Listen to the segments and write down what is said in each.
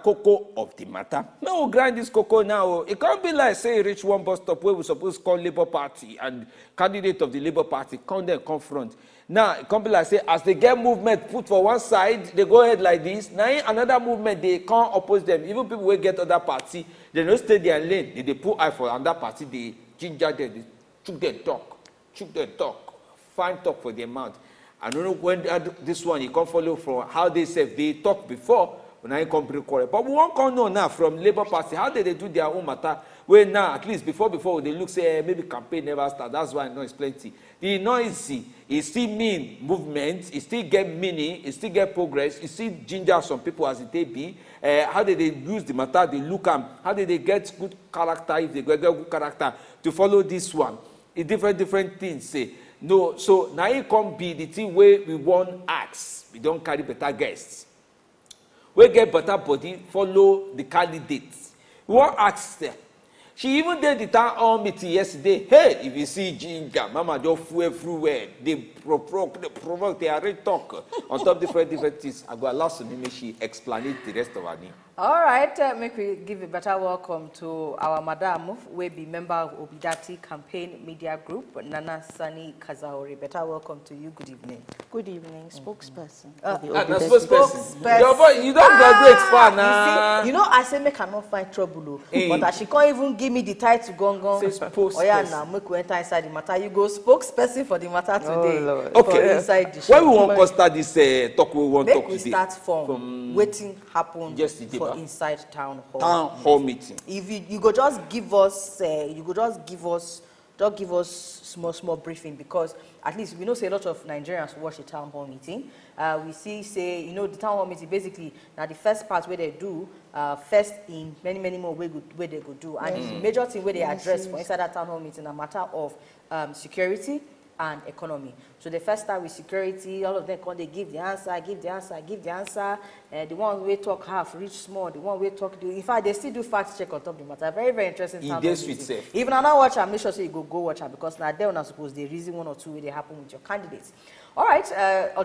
Koko of the matter. No, we'll grind this Koko now. It can't be like, say, reach one bus stop where we're supposed to call Labour Party and candidate of the Labour Party come there confront. Now, it can't be like, say, as they get movement put for one side, they go ahead like this. Now, another movement, they can't oppose them. Even people will get other party, they don't stay their lane. They put eye for another party, they ginger them, they chook their talk, fine talk for their mouth. I don't know when this one you can follow from how they say they talk before when I come pretty correct. But we won't come know now from Labour Party how did they do their own matter. Where now at least before they look say maybe campaign never start. That's why noise plenty. The noisy it still mean movement. It still get meaning. It still get progress. It still ginger some people as it may be. How did they use the matter? They look at how did they get good character if they get good character to follow this one. It's different things say. No, so now it can be the thing where we want acts. We don't carry better guests. We get better body, follow the candidates. We want acts there. She even did the town hall meeting yesterday. Hey, if you see ginger, mama just flew everywhere. They provoke, they already talk on top different things. I go allow Somi make she explain it the rest of her name. All right, make we give a better welcome to our madam, we be member of ObiDatti campaign media group, Nana Sani Kazaure. Better welcome to you. Good evening. Good evening, spokesperson. Spokesperson. You don't graduate far now. You know, I say make I not find trouble, but she can't even give me the title gong. Oh yeah, now make we enter inside the matter. You go spokesperson for the matter today. Oh, okay. Inside the show. When we want to start this talk, we want to talk today. We start from waiting happen yesterday. For inside town hall meeting. If you go just give us small briefing, because at least we know say a lot of Nigerians watch the town hall meeting. We see say the town hall meeting basically now the first part where they do first in many more where they go do, and the major thing where they address for inside that town hall meeting a matter of security and economy. So the first start with security, all of them come, they give the answer. The one we talk half, reach small. The one we talk do. In fact, they still do fact check on top of the matter. Very interesting. Even I now watch and make sure say you go watch her, because now they are not supposed the reason one or two way they happen with your candidates. All right.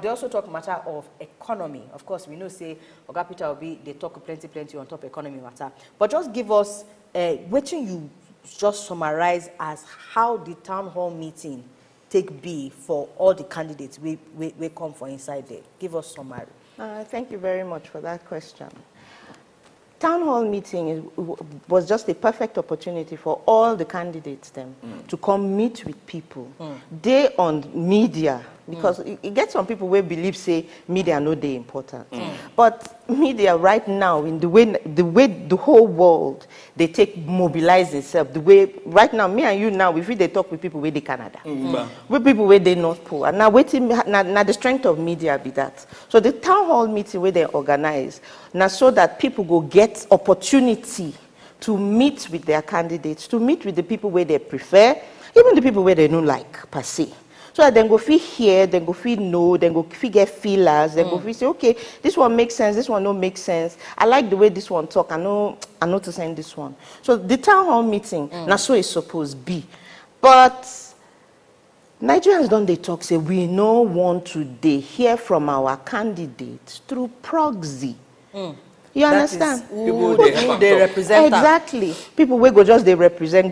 They also talk matter of economy. Of course, we know say Oga Peter Obi they talk plenty on top economy matter. But just give us what you just summarize as how the town hall meeting take B for all the candidates we come for inside there. Give us summary. Thank you very much for that question. Town hall meeting was just a perfect opportunity for all the candidates to come meet with people. They on media, because it gets some people who believe say media no they important. But media right now, in the way the whole world they take mobilize itself, the way right now me and you now if they talk with people where they Canada, with people where they North Pole, and now waiting now the strength of media be that. So the town hall meeting where they organize now so that people go get opportunity to meet with their candidates, to meet with the people where they prefer, even the people where they don't like per se. So that then go feel hear, then go feel know, then go feel get feelers, then go feel say, okay, this one makes sense, this one don't make sense. I like the way this one talk, I know to send this one. So the town hall meeting, now so it's supposed to be. But Nigerians don't they talk, say we no want to hear from our candidates through proxy. You understand? People they represent. Exactly. People will go just they represent.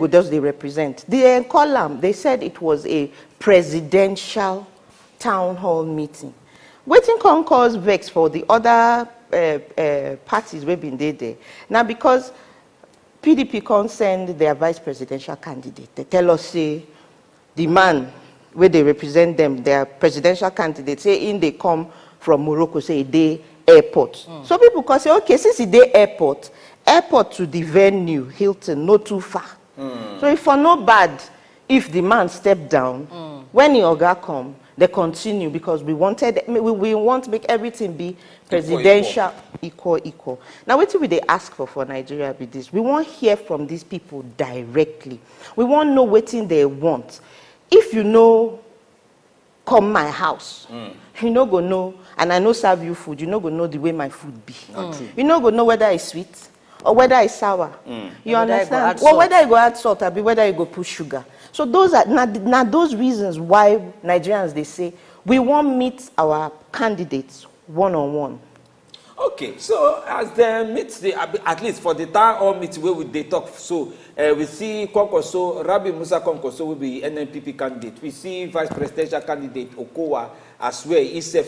The column, they said it was a presidential town hall meeting. Waiting can cause vex for the other parties we've been there. Now because PDP can send their vice presidential candidate, they tell us say the man where they represent them, their presidential candidate, say in they come from Morocco, say they airport. So people can say, okay, since it's the airport to the venue, Hilton, not too far. So if for no bad, if the man step down, when the Oga come, they continue because we want to make everything be presidential, equal. Now, what do they ask for Nigeria with this? We want to hear from these people directly. We want to know what they want. If you know, come my house, you know go know, and I know serve you food, you know go know the way my food be. You know go know whether it's sweet or whether it's sour. You understand? Or whether you go add salt or whether you go put sugar. So those are not those reasons why Nigerians they say we want to meet our candidates one-on-one. Okay, so as they meet, at least for the town hall meeting where they talk, so we see Koko, so Rabi Musa Konko, so will be NNPP candidate. We see vice presidential candidate Okowa as well. Himself,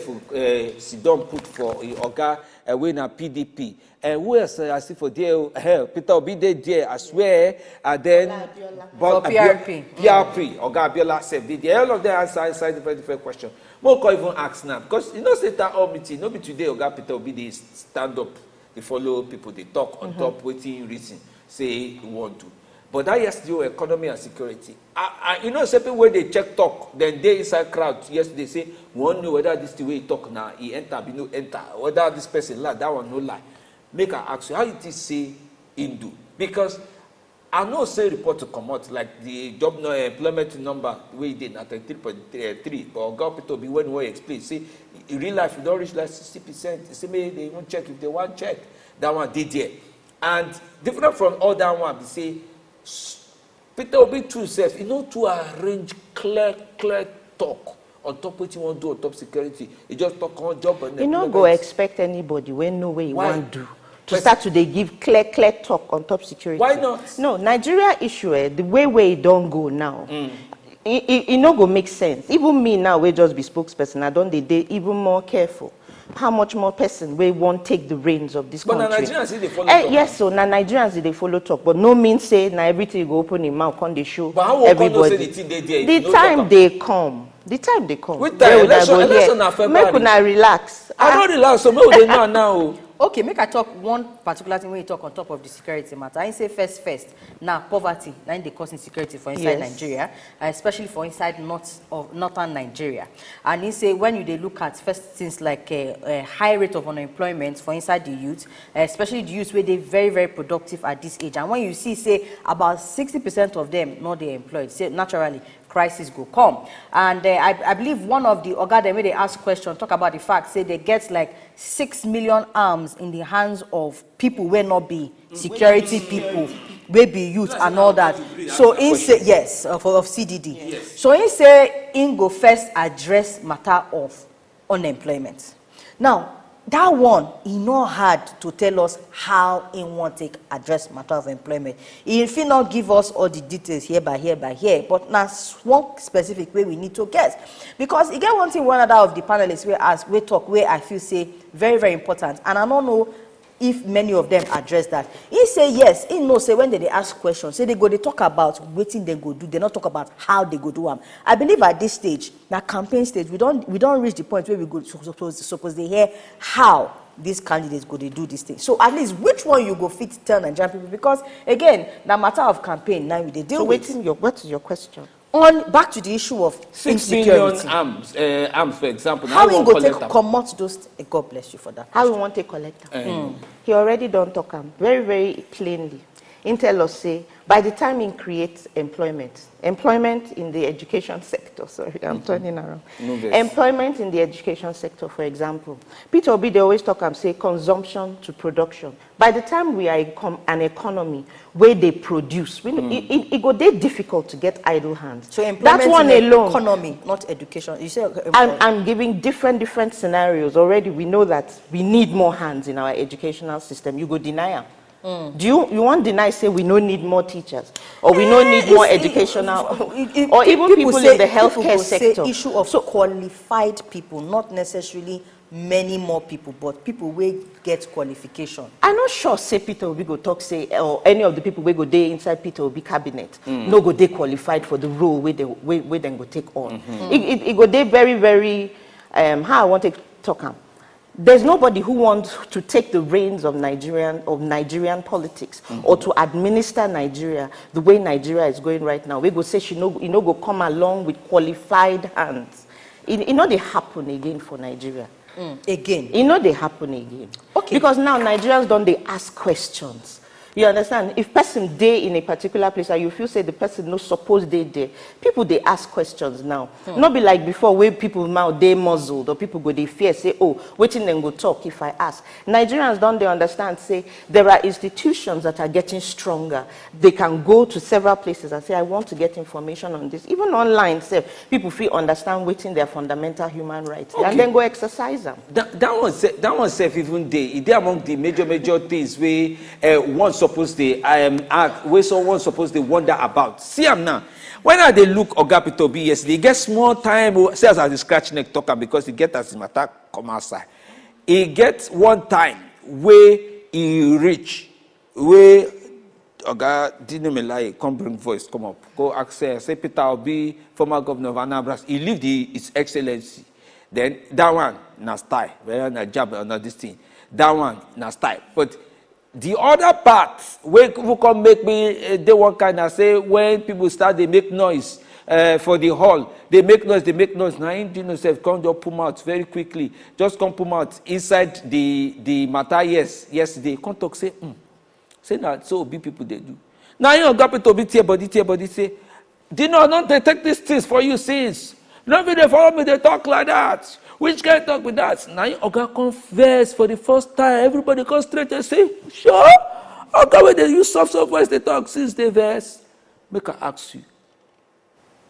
Sidon put for Oga winner PDP. And who else I see for there? Peter Obi there as well. And then PRP. PRP, Oga Abiola said, all of them answer the very different question. More can even ask now because you know, say that all meeting, no be today, Oga Peter Obi they stand up, they follow people, they talk on top, waiting, reason, say you want to. But that yesterday, economy and security. You know, some people when they check talk, then they inside crowd. Yesterday say, we won't know whether this the way he talk now, he enter, be no enter, whether this person lie, that one no lie. Make her ask you, how it is say Hindu? Because I know say report to come out like the job employment number we did at 3.3, but God Peter be when we explain. See, in real life you don't reach like 60%. See, maybe they won't check if they want check. That one did there. And different from all that one, they say Peter Obi too self, you know, to arrange clear talk on top what you want to do on top security. You just talk on job and you not go expect anybody when no way you want to do. To start to they give clear talk on top security. Why not? No, Nigeria issue, the way it don't go now, it no go make sense. Even me now, we just be spokesperson, I don't they even more careful. How much more person we won't take the reins of this country? But Nigerians they follow talk. Yes, so now Nigerians they follow talk, but no means say now everything go open in mouth on the show. But how everybody the time they come. The time they come. With the election make una relax. I don't relax, so make they know now. Okay, make I talk one particular thing when you talk on top of the security matter. I say first. Now poverty, now they cause insecurity for inside Nigeria, especially for inside northern Nigeria. And he say when they look at first things like a high rate of unemployment for inside the youth, especially the youth where they very, very productive at this age. And when you see say about 60% of them not they employed, say naturally crisis go come. And I believe one of the Oga when they ask question talk about the fact say they get like 6 million arms in the hands of people where not be security people, will be youth and all that. So in say yes of CDD. Yes. So in say in go first address matter of unemployment. Now that one, he not hard to tell us how he want to address matter of employment. He will not give us all the details here by here, but now one specific way we need to get. Because he get one thing one other of the panelists we talk where I feel say very, very important. And I don't know if many of them address that. He say yes, he knows say when they ask questions, say they talk about what they go do, they not talk about how they go do them. I believe at this stage, that campaign stage, we don't reach the point where we go suppose they hear how these candidates go they do this thing. So at least which one you go fit tell Nigerian people, because again, the matter of campaign now they deal with. So what is your question? On back to the issue of 6 million arms, for example. How we go take come those? God bless you for that. How we want to collect them? He already don't talk them very, very plainly. In tell us say by the time he creates employment in the education sector. Sorry, I'm turning around. Employment in the education sector, for example. Peter Obi they always talk and say consumption to production. By the time we are an economy where they produce, it go they difficult to get idle hands. So employment that's one in alone. Economy, not education. You say I'm giving different scenarios already. We know that we need more hands in our educational system. You go deny them. Do you want to deny say we don't need more teachers or we don't need more educational or even people in the healthcare sector? Issue of qualified people, not necessarily many more people, but people will get qualification. I'm not sure say Peter Obi go talk say or any of the people will go there inside Peter Obi cabinet no go they qualified for the role where they go take on. It go they very, very how I want to talk am. There's nobody who wants to take the reins of Nigerian politics or to administer Nigeria the way Nigeria is going right now. We go say go come along with qualified hands. It know they happen again for Nigeria. Again. It know they happen again. Okay. Because now Nigerians don't they ask questions. You understand? If person dey in a particular place and you feel say the person no suppose dey there, people they ask questions now. Not be like before where people now they muzzled or people go they fear say, oh, waiting then go talk if I ask. Nigerians don't they understand say there are institutions that are getting stronger. They can go to several places and say, I want to get information on this. Even online, say, people feel understand waiting their fundamental human rights. Okay. And then go exercise them. That one self even day. They among the major things where one supposed they act where someone supposed they wonder about. See am now. When I they look Oga Peter Obi yesterday, he get small time. Say as I scratch neck talker because he get as him attack come outside. He gets one time where he reach where Oga didn't me lie, come bring voice, come up, go access. Say Peter Obi, former governor of Anambra, he leave His Excellency. Then that one na style, where na job or not this thing. That one na style, but the other part where people come make me they one kind of say when people start they make noise for the hall, they make noise. Now Indian self come just pull out very quickly, just come pull out inside the matter. Yesterday come talk say say that so big people they do. Now you got to be tear body say, do not they take these things for you since. Nobody they follow me, they talk like that. Which can talk with that? Now you confess for the first time. Everybody come straight and say, sure. Oga when they use soft voice, they talk since they verse. Make I ask you.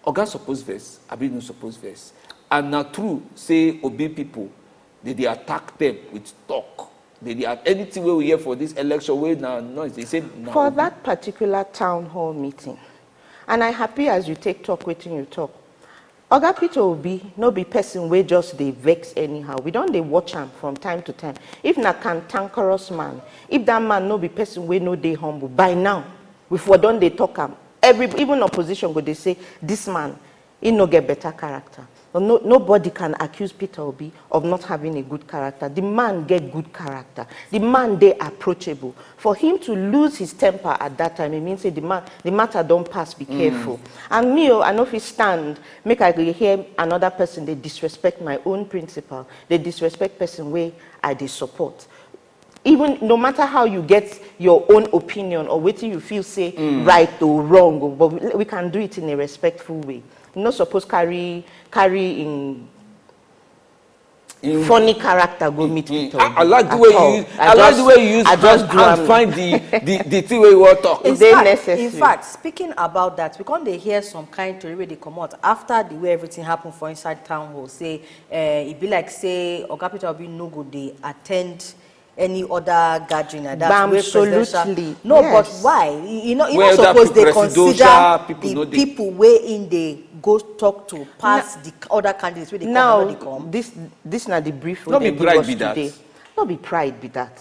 Oga suppose verse, I be no suppose verse. And now true, say Obi people, they attack them with talk. They have anything where we hear for this election where now noise. They say now for that particular town hall meeting, and I happy as you take talk waiting you talk. Oga Peter Obi no be person where just they vex anyhow. We don't they watch him from time to time. If na cantankerous man, if that man no be person where no they humble, by now, before don't they talk him, even opposition go they say this man, he no get better character. Nobody can accuse Peter Obi of not having a good character. The man get good character. The man they approachable. For him to lose his temper at that time, it means say the matter don't pass. Be careful. And me, I know if he stand, make I hear another person they disrespect my own principle. They disrespect person where I they support. Even no matter how you get your own opinion or what you feel say right or wrong, but we can do it in a respectful way. You're not supposed to carry in funny character go meet Peter. I like the way you use. I like the way you use. And find the thing where you want to talk. In fact, speaking about that, we can't hear some kind to really come out after the way everything happened for inside town hall. Say it be like say Oga Peter Obi no go they attend any other gathering like that. Absolutely. No, yes. But why? You know suppose they consider the people where in they go talk to pass the other candidates where they now, come. This not the brief not be pride be that. Today. Not be pride be that.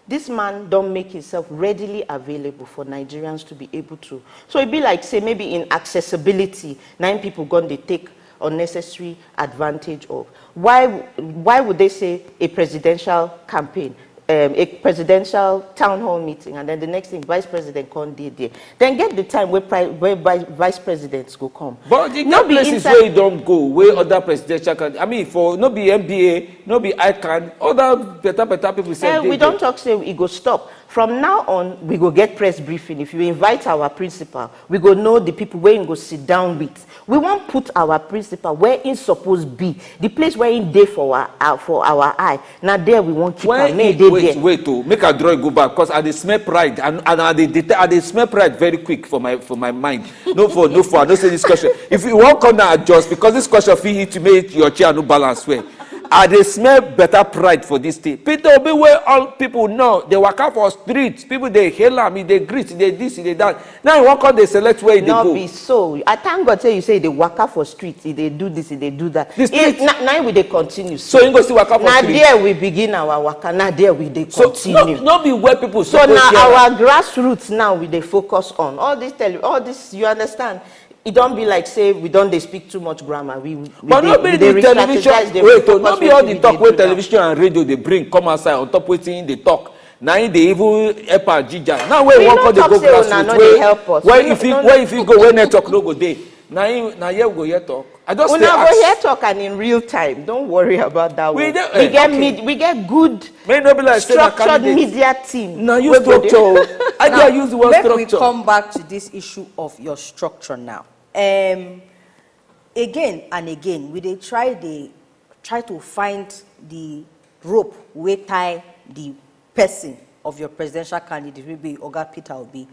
This man don't make himself readily available for Nigerians to be able to. So it be like say maybe in accessibility, 9 people gone they take unnecessary advantage of. Why would they say a presidential campaign? A presidential town hall meeting, and then the next thing, vice president can't be there. Then get the time where vice presidents go come. But the not places where you don't go, where other presidential candidates. I mean, for not be MBA, not be ICANN, other better people say. We don't talk say we go stop. From now on, we go get press briefing. If you invite our principal, we go know the people where you go sit down with. We won't put our principal where it's supposed to be. The place where in day for our eye. Now there we won't keep our name. Wait, make a draw go back because I dey smell pride and I dey smell pride very quick for my mind. No for I don't say this question. If you won't come now adjust because this question fit hit to make your chair no balance well. I dey smell better pride for this thing. Peter Obi where all people know they walk out for streets. People they hail am, they greet, they this, they that. Now you walk out, they select where they go. No be so. I thank God say you say they walk out for streets, they do this, they do that. Now we they continue. So you go see walk out for streets. Now there we begin our waka. Now there we they continue. So not be where people. So now our grassroots now we they focus on all this. You understand? It don't be like say we don't they speak too much grammar. But not be the television. Wait, not be all the talk where television and radio they bring come outside on top waiting they talk. Now they even help our Hadjia. Now where one call they go grassroots. Where if you go where network no go there. Now here we go here talk. I just go here talk and in real time. Don't worry about that. We get good like structured media team. Now you structure. I use the word structure. Let me come back to this issue of your structure now. Again and again, they try to find the rope we tie the person of your presidential candidate, maybe Oga Peter Obi,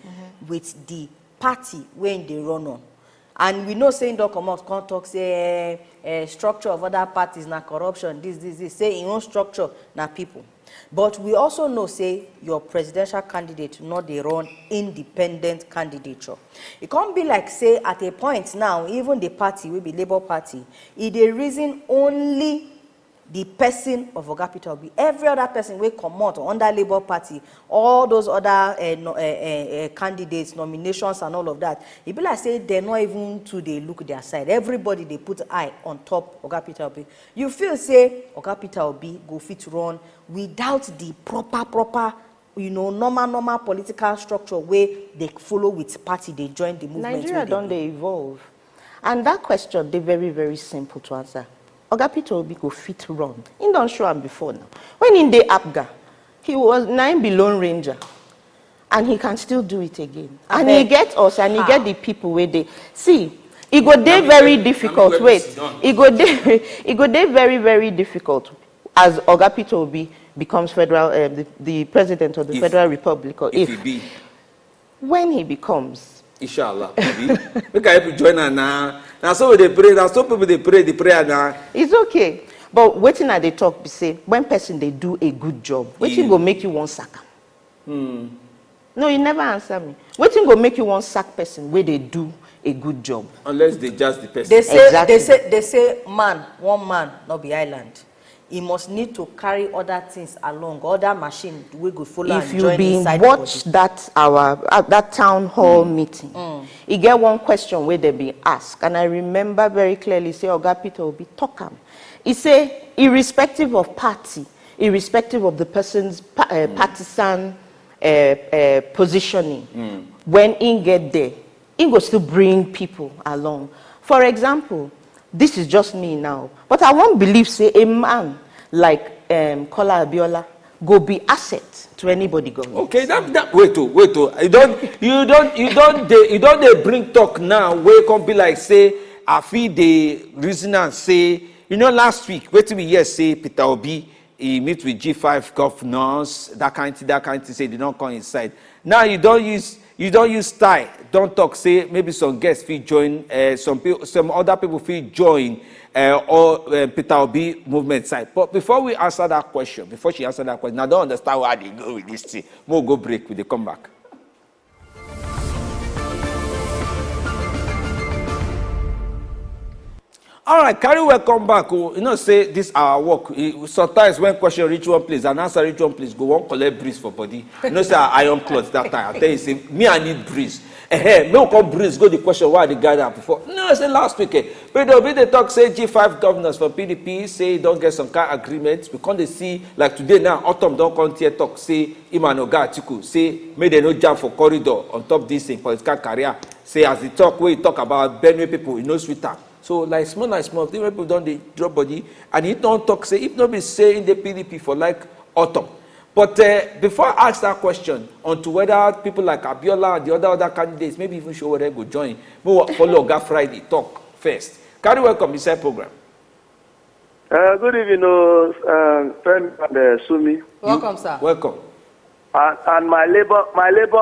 with the party when they run on. And we know saying don't come out, can't talk, say structure of other parties, na corruption, this, say in own structure, na people. But we also know, say, your presidential candidate, not they run independent candidature. It can't be like, say, at a point now, even the party, will be Labour Party, it a reason only the person of Oga Peter Obi. Every other person will come out under Labour Party, all those other candidates, nominations and all of that. It be like say they're not even to they look their side. Everybody they put eye on top Oga Peter Obi. You feel say Oga Peter Obi go fit run without the proper normal political structure where they follow with party, they join the movement. Nigeria don't they evolve? And that question they very, very simple to answer. Oga Peter Obi go fit run. He don't show him before now. When in the APGA, he was 9 Lone Ranger. And he can still do it again. And he get us and he get the people where they see. It go day very difficult. Wait. It go day very, very difficult as Oga Peter Obi becomes federal the president of the Federal Republic. Or if he be. When he becomes. Inshallah. Make I help you join her now. Now so they pray. Now some people they pray the prayer now. It's okay. But waiting at the talk, be say when person they do a good job, waiting go make you one sack. No, you never answer me. Waiting go make you one sack person where they do a good job. Unless they just the person. They say exactly. they say one man, not be island. He must need to carry other things along, other machine we go follow if and join inside. If you watch that town hall meeting, you get one question where they be asked, and I remember very clearly say Oga Peter will be talking. He say irrespective of party, irrespective of the person's partisan positioning, when he get there, he go still bring people along. For example, this is just me now, but I won't believe say a man like Kola Abiola go be asset to anybody government. Okay, wait. You don't bring talk now where it can be like say I feel the reason and say last week wait till we hear say Peter Obi he meet with G5 governors that kind of say they don't come inside. Now you don't use style. Don't talk. Say maybe some guests feel join. Some other people feel join. Or Peter Obi movement side. But before we answer that question, I don't understand why they go with this thing. We'll go break. We'll come back. All right, carry welcome back. Say this our work. Sometimes when question reach one place and answer reach one place, go on collect breeze for body. Say iron clothes that time. I tell you, say me I need breeze. Me come breeze go the question why the guy that before. No, I say last week. But they talk say G5 governors for PDP say don't get some kind of agreement. We can't see like today now autumn don't come here talk say Imanoga Atiku say may they no jam for corridor on top this in political career. Say as the talk where you talk about Benue people, sweeter. So like small, different people don't drop body, and he don't talk say if nobody say in the PDP for like autumn. But before I ask that question onto whether people like Abiola and the other candidates, maybe even show where they go join, we will follow Oga Friday talk first. Carry welcome inside program. Good evening, friend and Somi. Welcome, sir. Welcome. And my labor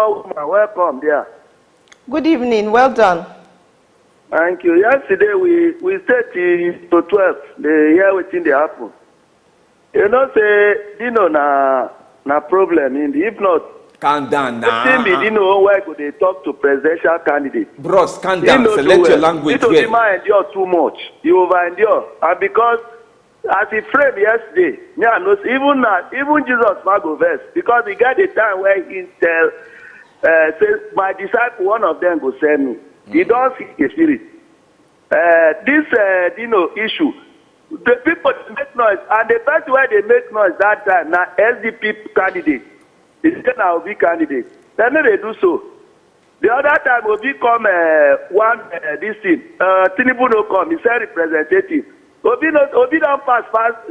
woman, welcome there. Good evening. Well done. Thank you. Yesterday we stayed to 12. The year within the happen. Say na problem in the if not. Calm down now. Why could they talk to presidential candidates? Bros, calm down. Select your language. You endure too much. You over endure, and because as he framed yesterday, even Jesus might go verse because he got the time where he tell, says my disciple, one of them go send me. He don't see the spirit. This issue, the people make noise, and the first way they make noise that time now SDP candidate, it's then I'll be candidate. Then they do so. The other time Obi come this thing, Tinubu no come, he said representative. Obi don't pass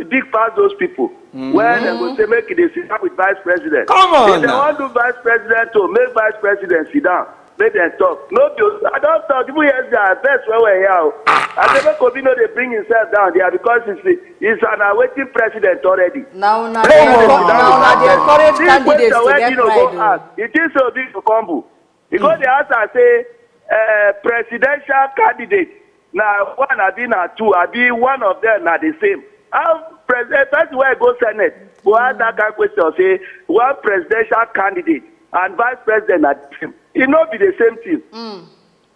big pass those people. When they go say make they sit down with vice president. Come on. If they want to vice president to make vice president sit down, make them talk. No, I don't talk. People here their best when we're here. I say make Obi no they bring himself down there because he's an awaiting president already. Now they encourage candidates to get pride. It is so big to combo. Because the answer say presidential candidate. Now one I be now two, I be one of them are the same. How president person where go Senate, who ask that kind of question say one presidential candidate and vice president are the same. It not be the same thing.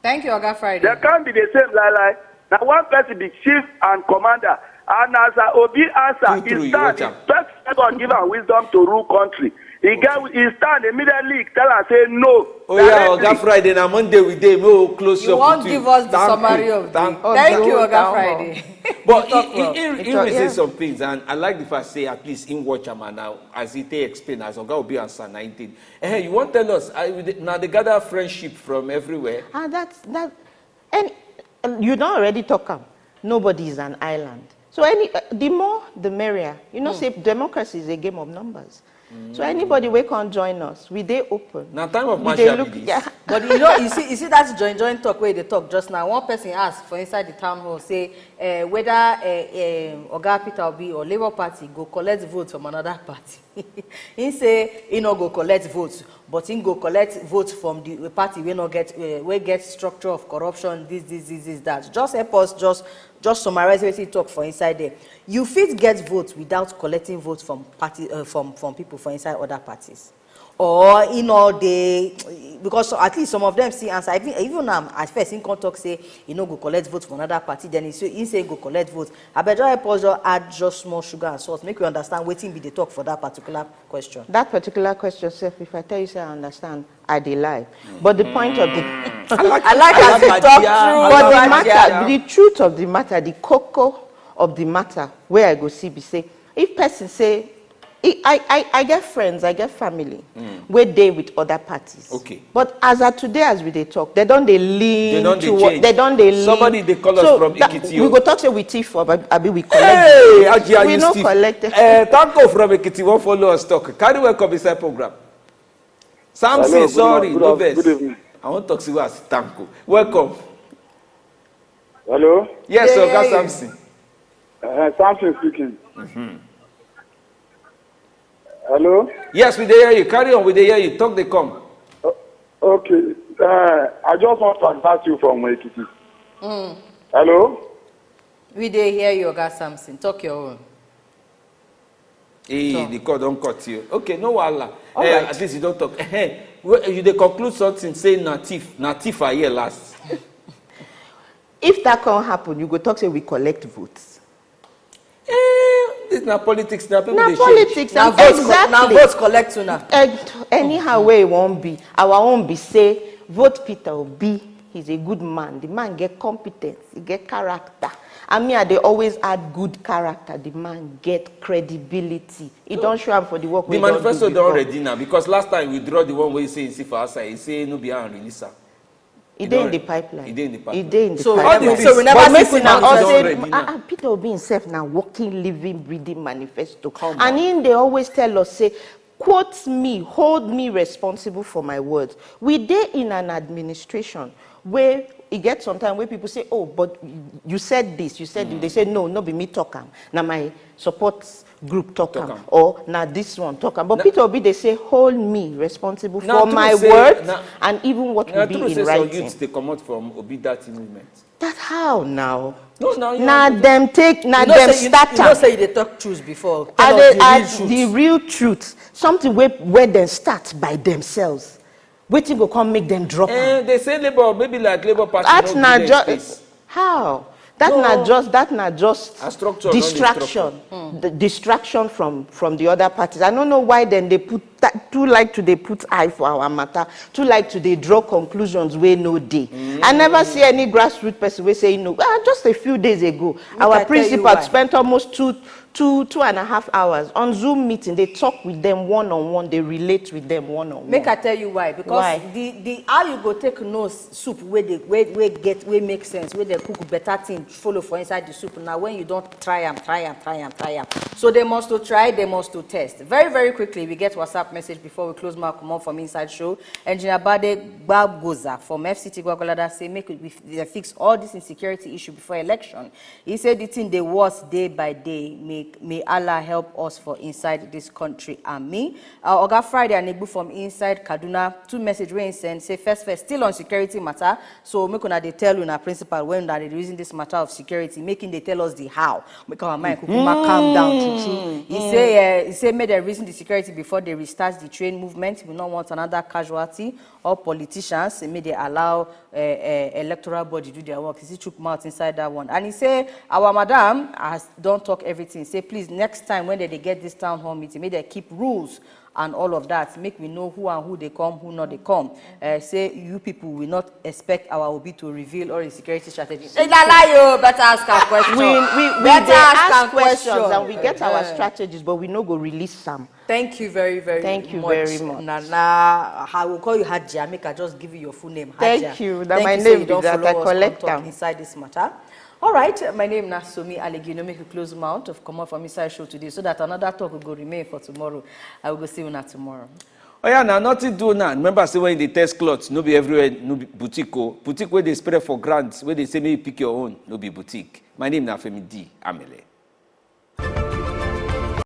Thank you, Oga Friday. They can't be the same like. Now one person be chief and commander, and as a Obi answer, he stand first second give am wisdom to rule country. He stand immediately tell her say no. Oh yeah, Oga Friday na Monday we dey close you won't give us the summary of the thank you, Oga Friday. But he really say some things, and I like the fact say at least in watch am now as he take explain as Oga Obi answer 19. You want tell us now they gather friendship from everywhere. And you don't already talk am. Nobody is an island. So the more the merrier. You know, say democracy is a game of numbers. So anybody we can't join us, we they open. Now time of martial But you see that's join talk where they talk just now. One person asked for inside the town hall say whether Oga Peter Obi or Labour Party go collect votes from another party. He say he no go collect votes, but he go collect votes from the party we no get we get structure of corruption. This that. Just help us just summarize what he talk for inside there. You fit get votes without collecting votes from party from people for inside other parties, or because at least some of them see answer. Even at first he can't talk say go collect votes from another party. Then he say go collect votes. I better help us add just small sugar and salt. Make you understand waiting be the talk for that particular question. That particular question, self. If I tell you say I understand, I dey lie. But the point of the I like as you talk through. But the truth of the matter, the Koko of the matter, where I go see be say, if person say, I get friends, I get family, where they with other parties. Okay. But as of today, as we they talk, they don't lean. They don't lean. Somebody they call us from Ekiti. We go talk say we thief for, but we collect. Hey, Hadjia, we no collect. Tanko from Ekiti won't follow us talk. Carry welcome inside program. Samson, hello, sorry, no best. Good evening. I want to talk to you as Tanko. Welcome. Hello? Yes, Oga Samson. Samson speaking. Hello? Yes, we hear you. Carry on, we hear you. Talk, they come. Okay. I just want to advise you from Ekiti. Hello? We dey hear you, Oga Samson. Talk your own. Hey, the call don't cut you. Okay, no wahala. Right. At least you don't talk. You dey conclude something saying natif are here last. If that can't happen, you go talk say we collect votes. This na politics. Now people Now dey politics. Now votes collect to now. Anyhow, way it won't be. Our own be say vote Peter Obi. He's a good man. The man get competence. He get character. I mean, they always add good character. The man get credibility. He don't show up for the work. The manifesto don't ready now because last time we draw the one where he say see for outside. He say no be a releaser. He did in the pipeline. He did in the pipeline. He did in the So pipeline. we never see now. Peter Obi himself now working, living, breathing manifesto. And in they always tell us say, quote me, hold me responsible for my words. We did in an administration where it gets sometimes where people say, oh, but you said this, you said They say, no be me talk am. Now my support group talk am. Or now this one talk am. But Peter Obi, they say, hold me responsible for my words and even what will be in writing. Some youths, they come out from ObiDatti movement. That's how now. No, now them take, now them start. You know say they talk truth before. The real truth. Something where they start by themselves. Waiting will come make them drop. They say Labour, maybe like Labour Party. That's not just how. That's not just distraction. The distraction from the other parties. I don't know why then they put that too put eye for our matter. Too like to they draw conclusions where no day. I never see any grassroots person where say no. Just a few days ago, our principal spent almost 2.5 hours on Zoom meeting. They talk with them one-on-one. They relate with them one-on-one. Make I tell you why. Because the how you go take no soup where make sense, where they cook better thing follow for inside the soup. Now when you don't try them. So they must to try, they must to test. Very, very quickly, we get WhatsApp message before we close my come on from Inside Show. Engineer Bade Babgoza from FCT Gwagwalada say make we fix all this insecurity issue before election. He said the thing they was day by day. May Allah help us for inside this country and me. Oga Friday and Igbo from inside Kaduna, 2 message we send say first still on security matter. So make una they tell una principal when they using this matter of security, making they tell us the how. Make our mind calm down true. He say make them reason the security before they restart the train movement. We don't want another casualty. All politicians may they allow electoral body do their work. He see chook mouth inside that one. And he say our madam has don't talk everything. Say please next time when they get this town hall meeting, may they keep rules and all of that. Make me know who and who they come, who not they come. Say you people will not expect our Obi to reveal all the security strategy. Better ask our questions. We ask questions and we get our strategies, but we no go release some. Thank you very, very much. Thank you very much. Nana, I will call you Hadjia. Make I just give you your full name, Hadjia. Thank you. That my name is that I collect them inside this matter. All right, my name is Somi Apeno. Make a close mount of come out from Inside Show today so that another talk will go remain for tomorrow. I will go see you now tomorrow. Oh yeah, now nothing do now. Remember, say when they test clothes, no be everywhere, no be boutique. Boutique where they spread for grants, where they say maybe pick your own, no be boutique. My name is Femi D. Amele.